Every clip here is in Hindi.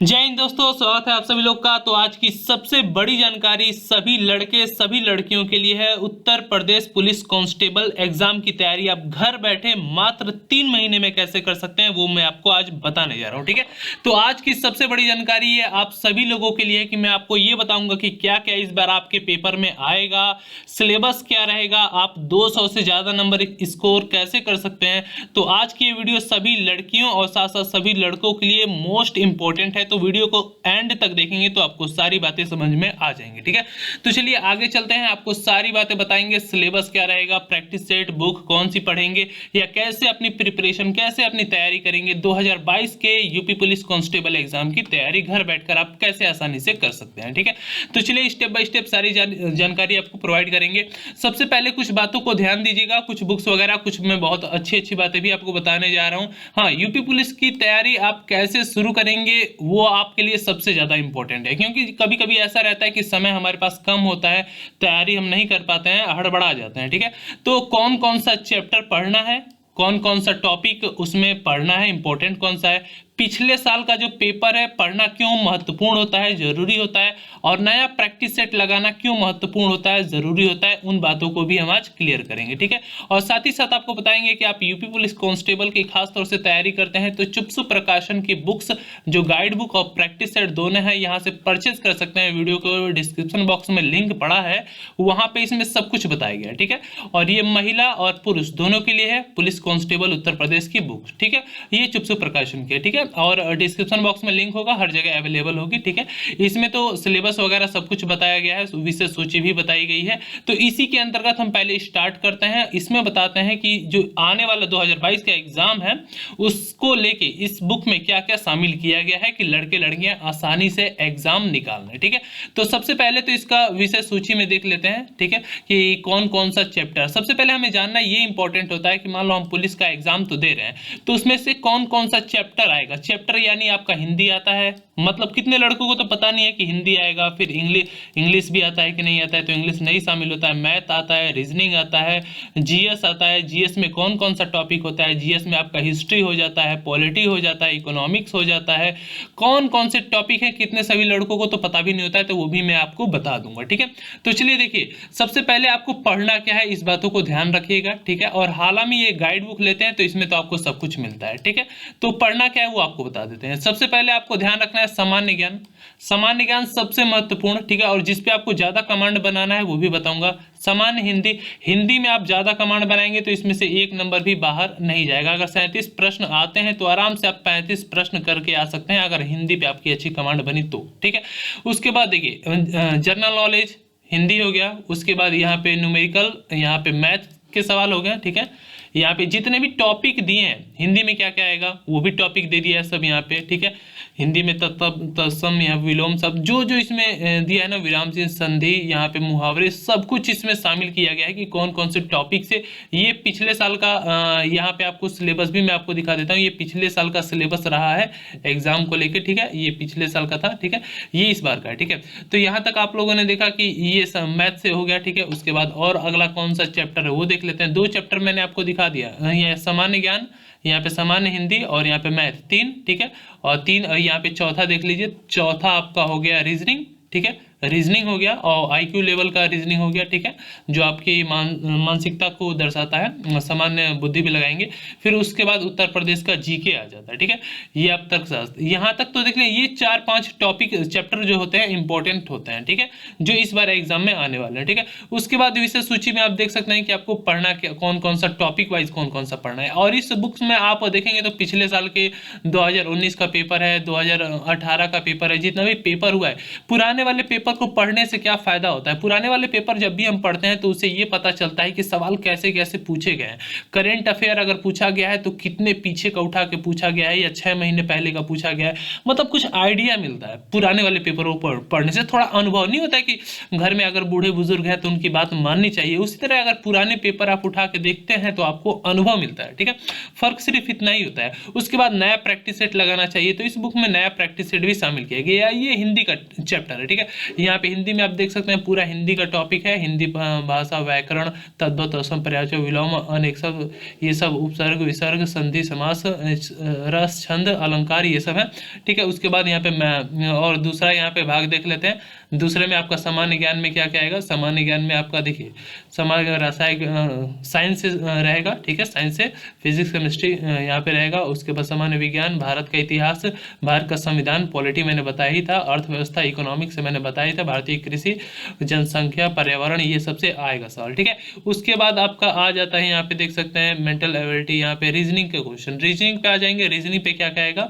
जय हिंद दोस्तों, स्वागत है आप सभी लोग का। तो आज की सबसे बड़ी जानकारी सभी लड़के सभी लड़कियों के लिए है। Uttar Pradesh police constable exam की तैयारी आप घर बैठे मात्र 3 महीने में कैसे कर सकते हैं, वो मैं आपको आज बताने जा रहा हूं। ठीक है, तो आज की सबसे बड़ी जानकारी है आप सभी लोगों के लिए कि मैं आपको ये बताऊंगा कि क्या क्या इस बार आपके पेपर में आएगा, सिलेबस क्या रहेगा, आप 200 से ज्यादा नंबर स्कोर कैसे कर सकते हैं। तो आज की ये वीडियो सभी लड़कियों और साथ साथ सभी लड़कों के लिए मोस्ट इंपॉर्टेंट है, तो वीडियो को एंड तक देखेंगे तो आपको सारी बातें समझ में आ जाएंगी। ठीक है, तो चलिए आगे चलते हैं, आपको सारी बातें बताएंगे। सिलेबस क्या रहेगा, प्रैक्टिस सेट बुक कौन सी पढ़ेंगे, या कैसे अपनी प्रिपरेशन कैसे अपनी तैयारी करेंगे। 2022 के यूपी पुलिस कांस्टेबल एग्जाम की तैयारी घर बैठकर आप कैसे आसानी से कर सकते हैं। ठीक है, तो चलिए स्टेप बाय स्टेप सारी जानकारी आपको प्रोवाइड करेंगे। सबसे पहले कुछ बातों को ध्यान दीजिएगा, कुछ बुक्स वगैरह कुछ मैं बहुत अच्छी अच्छी बातें भी आपको बताने जा रहा हूं। हाँ, यूपी पुलिस की तैयारी आप कैसे शुरू करेंगे वो आपके लिए सबसे ज्यादा इंपॉर्टेंट है, क्योंकि कभी कभी ऐसा रहता है कि समय हमारे पास कम होता है, तैयारी हम नहीं कर पाते हैं, हड़बड़ा जाते हैं। ठीक है, तो कौन कौन सा चैप्टर पढ़ना है, कौन कौन सा टॉपिक उसमें पढ़ना है, इंपॉर्टेंट कौन सा है, पिछले साल का जो पेपर है पढ़ना क्यों महत्वपूर्ण होता है, जरूरी होता है, और नया प्रैक्टिस सेट लगाना क्यों महत्वपूर्ण होता है, जरूरी होता है, उन बातों को भी हम आज क्लियर करेंगे। ठीक है, और साथ ही साथ आपको बताएंगे कि आप यूपी पुलिस कांस्टेबल की खास तौर से तैयारी करते हैं तो चुप्सु प्रकाशन की बुक्स जो गाइड बुक और प्रैक्टिस सेट दोनों है यहाँ से परचेज कर सकते हैं। वीडियो को डिस्क्रिप्शन बॉक्स में लिंक पड़ा है, वहां पे इसमें सब कुछ बताया गया है। ठीक है, और ये महिला और पुरुष दोनों के लिए है, पुलिस कांस्टेबल उत्तर प्रदेश की बुक। ठीक है, ये चुप्सु प्रकाशन की है। ठीक है, और डिस्क्रिप्शन बॉक्स में लिंक होगा, हर जगह अवेलेबल होगी। ठीक है, इसमें तो सिलेबस वगैरह सब कुछ बताया गया है, विषय सूची भी बताई गई है। तो इसी के अंतर्गत हम पहले स्टार्ट करते हैं। इसमें बताते हैं कि जो आने वाला 2022 का एग्जाम है उसको लेके इस बुक में क्या क्या शामिल किया गया है कि लड़के लड़कियां आसानी से एग्जाम निकाल लें। ठीक है, तो सबसे पहले तो इसका विषय सूची में देख लेते हैं। ठीक है, कि कौन कौन सा चैप्टर, सबसे पहले हमें जानना ये इंपॉर्टेंट होता है कि मान लो हम पुलिस का एग्जाम तो दे रहे हैं, तो उसमें से कौन कौन सा चैप्टर आएगा। चैप्टर यानी आपका हिंदी आता है, मतलब कितने लड़कों को तो पता नहीं है कि हिंदी आएगा, फिर इंग्लिश भी आता है कि नहीं आता है, तो इंग्लिश नहीं शामिल होता है, मैथ आता है, रीजनिंग आता है, जीएस आता है। जीएस में कौन कौन सा टॉपिक होता है, जीएस में आपका हिस्ट्री हो जाता है, पॉलिटी हो जाता है, इकोनॉमिक्स हो जाता है, कौन कौन से टॉपिक है, कितने सभी लड़कों को तो पता भी नहीं होता है, तो वो भी मैं आपको बता दूंगा। ठीक है, तो चलिए देखिए, सबसे पहले आपको पढ़ना क्या है इस बातों को ध्यान रखिएगा। ठीक है, और हालांकि ये गाइड बुक लेते हैं तो इसमें तो आपको सब कुछ मिलता है। ठीक है, तो पढ़ना क्या है वो आपको बता देते हैं। सबसे पहले आपको ध्यान रखना है सामान्य ज्ञान। सामान्य ज्ञान सबसे महत्वपूर्ण। ठीक है, और जिस पे आपको ज्यादा कमांड बनाना है वो भी बताऊंगा। सामान्य हिंदी, हिंदी में आप ज्यादा कमांड बनाएंगे तो इसमें से एक नंबर भी बाहर नहीं जाएगा। अगर 37 प्रश्न आते हैं तो आराम से आप 35 प्रश्न करके आ सकते हैं, अगर हिंदी पे आपकी अच्छी कमांड बनी तो। ठीक है, उसके बाद देखिए जनरल नॉलेज हिंदी हो गया, उसके बाद यहाँ पे न्यूमेरिकल, यहाँ पे मैथ के सवाल हो गए। ठीक है, यहाँ पे जितने भी टॉपिक दिए हैं हिंदी में क्या क्या आएगा वो भी टॉपिक दे दिया है सब यहाँ पे। ठीक है, हिंदी में तत्सम या विलोम सब जो जो इसमें दिया है ना, विराम चिन्ह, संधि, यहाँ पे मुहावरे, सब कुछ इसमें शामिल किया गया है कि कौन कौन से टॉपिक से। ये पिछले साल का यहाँ पे आपको सिलेबस भी मैं आपको दिखा देता हूँ, ये पिछले साल का सिलेबस रहा है एग्जाम को लेकर। ठीक है, ये पिछले साल का था। ठीक है, ये इस बार का है। ठीक है, तो यहाँ तक आप लोगों ने देखा कि ये मैथ से हो गया। ठीक है, उसके बाद और अगला कौन सा चैप्टर है वो देख लेते हैं। 2 चैप्टर मैंने आपको दिखा दिया, ये सामान्य ज्ञान, यहाँ पे सामान्य हिंदी, और यहाँ पे मैथ 3। ठीक है, और 3 यहाँ पे चौथा देख लीजिए, चौथा आपका हो गया रीजनिंग। ठीक है, रीजनिंग हो गया, और आईक्यू लेवल का रीजनिंग हो गया। ठीक है, जो आपकी मानसिकता को दर्शाता है, सामान्य बुद्धि भी लगाएंगे। फिर उसके बाद उत्तर प्रदेश का जीके आ जाता है। ठीक है, ये अब तक यहाँ तक तो देख लें, ये 4-5 टॉपिक चैप्टर जो होते हैं इंपॉर्टेंट होते हैं। ठीक है, जो इस बार एग्जाम में आने वाले हैं। ठीक है, उसके बाद विषय सूची में आप देख सकते हैं कि आपको पढ़ना क्या, कौन कौन सा टॉपिक वाइज कौन कौन सा पढ़ना है। और इस बुक्स में आप देखेंगे तो पिछले साल के 2019 का पेपर है, 2018 का पेपर है, जितना भी पेपर हुआ है, पुराने वाले पेपर को पढ़ने से क्या फायदा होता है। पुराने वाले पेपर जब भी हम पढ़ते हैं तो उससे ये पता चलता है कि सवाल कैसे कैसे पूछे गए हैं। करेंट अफेयर अगर पूछा गया है तो कितने पीछे का उठा के पूछा गया है, या 6 महीने पहले का पूछा गया है, मतलब कुछ आइडिया मिलता है पुराने वाले पेपरों पर पढ़ने से। थोड़ा अनुभव नहीं होता है कि घर में अगर बूढ़े बुजुर्ग हैं तो उनकी बात माननी चाहिए, उसी तरह अगर पुराने पेपर आप उठा के देखते हैं तो आपको अनुभव मिलता है। ठीक है, फर्क सिर्फ इतना ही होता है। उसके बाद नया प्रैक्टिस सेट लगाना चाहिए, तो इस बुक में नया प्रैक्टिस सेट भी शामिल किया गया है। ये हिंदी का चैप्टर है। ठीक है, यहाँ पे हिंदी में आप देख सकते हैं पूरा हिंदी का टॉपिक है, हिंदी भाषा, व्याकरण, तद्भव, तत्सम, पर्यायवाची, विलोम, अनेक सब, ये सब उपसर्ग, विसर्ग, संधि, समास, रस, छंद, अलंकार, ये सब है। ठीक है, उसके बाद यहाँ पे और दूसरा यहाँ पे भाग देख लेते हैं। दूसरे में आपका सामान्य ज्ञान में क्या क्या आएगा? सामान्य ज्ञान में आपका देखिए सामान्य रासायनिक साइंस से रहेगा। ठीक है, साइंस से फिजिक्स, केमिस्ट्री यहाँ पे रहेगा। उसके बाद सामान्य विज्ञान, भारत का इतिहास, भारत का संविधान, पॉलिटी मैंने बताया ही था, अर्थव्यवस्था, इकोनॉमिक्स मैंने बताया था, भारतीय कृषि, जनसंख्या, पर्यावरण, ये सबसे आएगा सवाल। ठीक है, उसके बाद आपका आ जाता है यहाँ पे देख सकते हैं मेंटल एबिलिटी, यहाँ पे रीजनिंग के क्वेश्चन। रीजनिंग पे आ जाएंगे। रीजनिंग पे क्या क्या आएगा?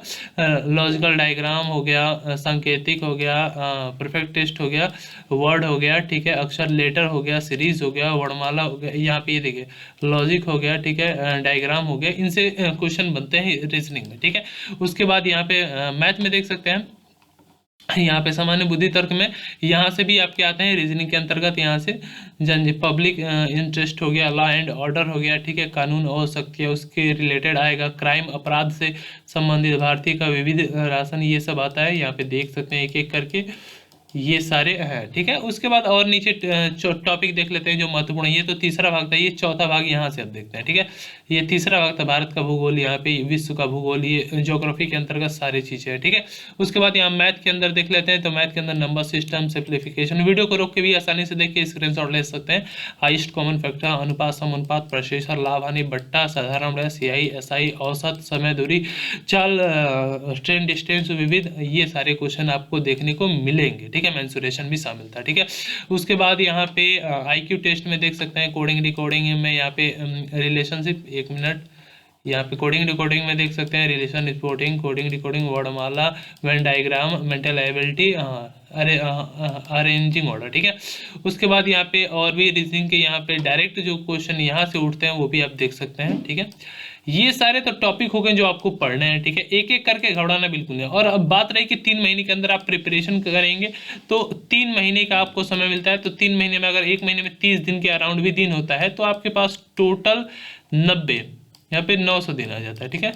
लॉजिकल डायग्राम हो गया, सांकेतिक हो गया, परफेक्ट टेस्ट हो गया, वर्ड हो गया, ठीक है, अक्षर लेटर हो गया, सीरीज हो गया, वर्णमाला हो गया, यहाँ पे ये देखिए लॉजिक हो गया, ठीक है, डायग्राम हो गया, इनसे क्वेश्चन बनते हैं रीजनिंग में। ठीक है, उसके बाद यहाँ पे मैथ में देख सकते हैं, यहाँ पे सामान्य बुद्धि तर्क में यहाँ से भी आपके आते हैं रीजनिंग के अंतर्गत। यहाँ से जन पब्लिक इंटरेस्ट हो गया, लॉ एंड ऑर्डर हो गया, ठीक है, कानून और शक्तियाँ उसके रिलेटेड आएगा, क्राइम अपराध से संबंधित, भारतीय का विविध राशन, ये सब आता है। यहाँ पे देख सकते हैं एक एक करके ये सारे हैं। ठीक है, उसके बाद और नीचे टॉपिक देख लेते हैं जो महत्वपूर्ण है। ये तो तीसरा भाग था, ये चौथा भाग यहाँ से अब देखते हैं। ठीक है, ये तीसरा भाग था भारत का भूगोल, यहाँ पे विश्व का भूगोल, ये ज्योग्राफी के अंतर्गत सारी चीजें हैं। ठीक है, उसके बाद यहाँ मैथ के अंदर देख लेते हैं। तो मैथ के अंदर नंबर सिस्टम, सिंप्लीफिकेशन, वीडियो को रोक के भी आसानी से देख के स्क्रीनशॉट ले सकते हैं। हाइस्ट कॉमन फैक्टर, अनुपात, समानुपात, प्रेशर, लाभ हानि, बट्टा, साधारण, सीआई, एसआई, औसत, समय, दूरी, चाल, ट्रेन, डिस्टेंस, विविध, ये सारे क्वेश्चन आपको देखने को मिलेंगे। ठीक है, मेंसुरेशन भी शामिल था। ठीक है, उसके बाद यहाँ पे आईक्यू टेस्ट में देख सकते हैं कोडिंग रिकॉर्डिंग में, यहाँ पे रिलेशनशिप, एक मिनट, यहाँ पे कोडिंग रिकॉर्डिंग में देख सकते हैं रिलेशन रिपोर्टिंग, कोडिंग रिकॉर्डिंग, वर्डमाला, venn diagram, mental ability, arranging order. ठीक है, उसके बाद यहाँ पे और भी रीजनिंग के यहाँ पे डायरेक्ट जो क्वेश्चन यहाँ से उठते हैं वो भी आप देख सकते हैं। ठीक है, ये सारे तो टॉपिक हो गए जो आपको पढ़ने हैं। ठीक है, एक एक करके घबराना बिल्कुल नहीं। और अब बात रही कि 3 महीने के अंदर आप प्रिपरेशन करेंगे तो 3 महीने का आपको समय मिलता है। तो 3 महीने में अगर 1 महीने में 30 दिन के अराउंड भी दिन होता है तो आपके पास टोटल 90, यहाँ पे 900 दिन आ जाता है। ठीक है,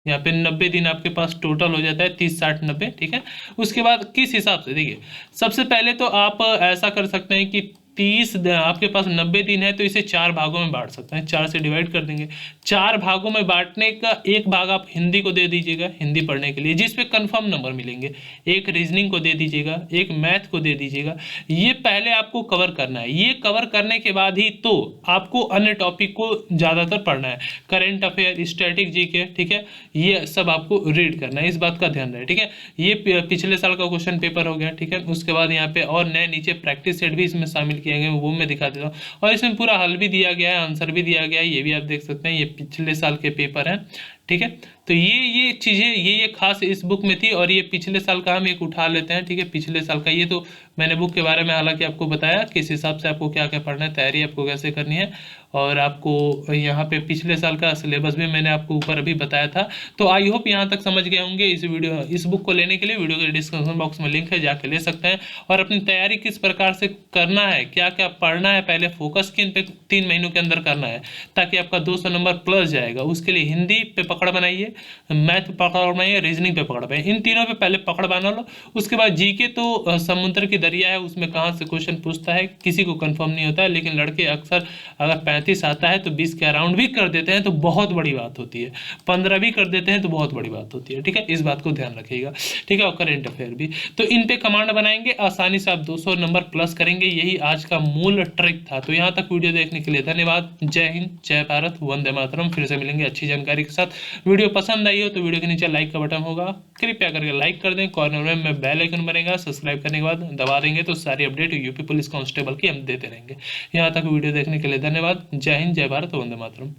यहाँ पे 90 दिन आपके पास टोटल हो जाता है, 30, 60, 90। ठीक है, उसके बाद किस हिसाब से, देखिए सबसे पहले तो आप ऐसा कर सकते हैं कि 30 आपके पास 90 दिन है तो इसे 4 भागों में बांट सकते हैं। 4 से डिवाइड कर देंगे। 4 भागों में बांटने का एक भाग आप हिंदी को दे दीजिएगा, हिंदी पढ़ने के लिए, जिस पे कंफर्म नंबर मिलेंगे। एक रीजनिंग को दे दीजिएगा, एक मैथ को दे दीजिएगा। ये पहले आपको कवर करना है। ये कवर करने के बाद ही तो आपको अन्य टॉपिक को ज़्यादातर पढ़ना है। करेंट अफेयर, स्टैटिक जीके, ठीक है, ये सब आपको रीड करना है, इस बात का ध्यान रहे। ठीक है, ये पिछले साल का क्वेश्चन पेपर हो गया। ठीक है, उसके बाद यहाँ पे और नए नीचे प्रैक्टिस सेट भी इसमें शामिल किए गए, वो मैं दिखा देता हूँ। और इसमें पूरा हल भी दिया गया है, आंसर भी दिया गया है, ये भी आप देख सकते हैं। ये पिछले साल के पेपर हैं। ठीक है, तो ये चीज़ें ये खास इस बुक में थी। और ये पिछले साल का हम एक उठा लेते हैं। ठीक है, पिछले साल का, ये तो मैंने बुक के बारे में हालांकि आपको बताया किस हिसाब से आपको क्या क्या पढ़ना है, तैयारी आपको कैसे करनी है। और आपको यहाँ पे पिछले साल का सिलेबस भी मैंने आपको ऊपर अभी बताया था। तो आई होप यहाँ तक समझ गए होंगे। इस बुक को लेने के लिए वीडियो के डिस्क्रिप्शन बॉक्स में लिंक है, जाके ले सकते हैं। और अपनी तैयारी किस प्रकार से करना है, क्या क्या पढ़ना है, पहले फोकस किन पे 3 महीनों के अंदर करना है ताकि आपका 200 नंबर प्लस जाएगा। उसके लिए हिंदी पे पकड़ बनाइए, मैथ पे पकड़ बनाइए, रीजनिंग पे पकड़ बनाइए। इन तीनों पे पहले पकड़ बना लो। उसके बाद जीके तो समुद्र की दरिया है, उसमें कहाँ से क्वेश्चन पूछता है किसी को कंफर्म नहीं होता है। लेकिन लड़के अक्सर अगर 35 आता है तो 20 के अराउंड भी कर देते हैं तो बहुत बड़ी बात होती है। 15 भी कर देते हैं तो बहुत बड़ी बात होती है। ठीक है, इस बात को ध्यान रखिएगा। ठीक है, और करेंट अफेयर भी। तो इन पे कमांड बनाएंगे, आसानी से आप 200 नंबर प्लस करेंगे। यही आज का मूल ट्रिक था। तो यहाँ तक वीडियो देखने के लिए धन्यवाद। जय हिंद, जय भारत, वंदे मातरम। फिर से मिलेंगे अच्छी जानकारी के साथ। वीडियो पसंद आई हो तो वीडियो के नीचे लाइक का बटन होगा, कृपया करके लाइक कर दें। कॉर्नर में बेल आइकन बनेगा, सब्सक्राइब करने के बाद दबा देंगे तो सारी अपडेट यूपी पुलिस कांस्टेबल की हम देते रहेंगे। यहाँ तक वीडियो देखने के लिए धन्यवाद। जय हिंद, जय भारत, वंदे मातरम।